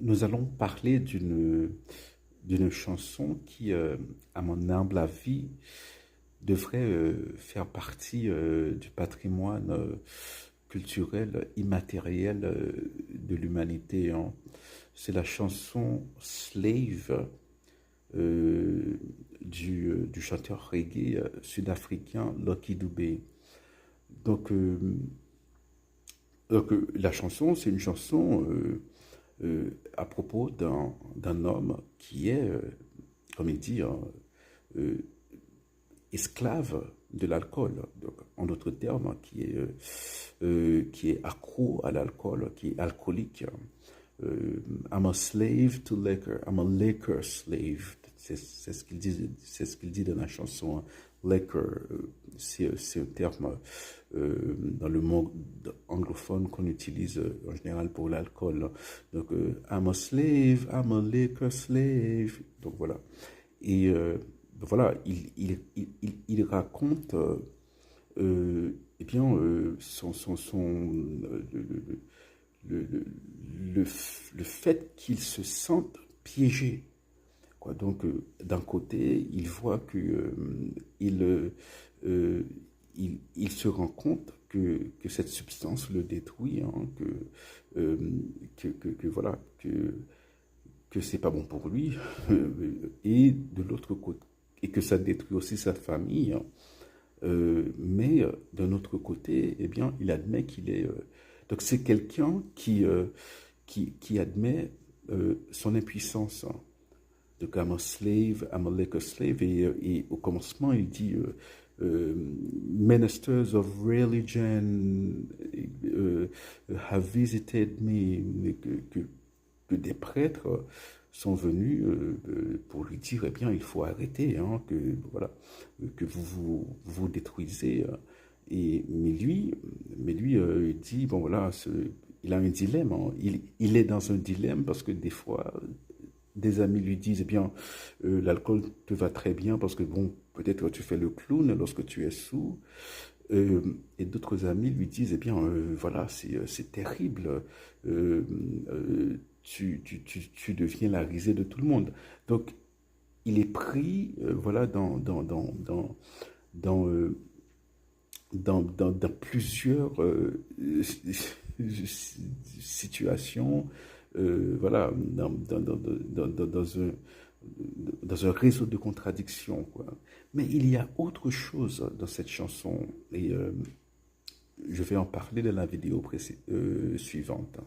Nous allons parler d'une chanson qui, à mon humble avis, devrait faire partie du patrimoine culturel immatériel de l'humanité, hein. C'est la chanson Slave du chanteur reggae sud-africain Lucky Dubé. Donc, la chanson, c'est une chanson à propos d'un homme qui est, comme il dit, hein, euh, esclave de l'alcool. Donc, en d'autres termes, qui est accro à l'alcool, qui est alcoolique. I'm a slave to liquor. I'm a liquor slave. C'est ce qu'il dit dans la chanson, hein. Liquor, c'est un terme dans le monde anglophone qu'on utilise en général pour l'alcool. Donc, I'm a slave, I'm a liquor slave. Donc voilà. Et voilà, il raconte eh bien, le, le, le fait qu'il se sente piégé, quoi. Donc, d'un côté, il voit que euh, il se rend compte que cette substance le détruit, hein, voilà, que c'est pas bon pour lui, et de l'autre côté, et que ça détruit aussi sa famille, hein. Mais d'un autre côté, eh bien, il admet qu'il est. Donc, c'est quelqu'un qui admet son impuissance, hein. Donc, I'm a slave, I'm a liquor slave. Et au commencement, il dit ministers of religion have visited me, que des prêtres sont venus pour lui dire, eh bien, il faut arrêter, hein, que voilà, que vous détruisez. Et mais lui, il dit, bon voilà, il a un dilemme, hein. Il est dans un dilemme parce que des fois, des amis lui disent, eh bien, l'alcool te va très bien parce que, bon, peut-être tu fais le clown lorsque tu es sous. Et d'autres amis lui disent, eh bien, voilà, c'est terrible, tu deviens la risée de tout le monde. Donc, il est pris, voilà, dans, euh, dans plusieurs situations, voilà, dans un réseau de contradictions, quoi. Mais il y a autre chose dans cette chanson, et je vais en parler dans la vidéo suivante.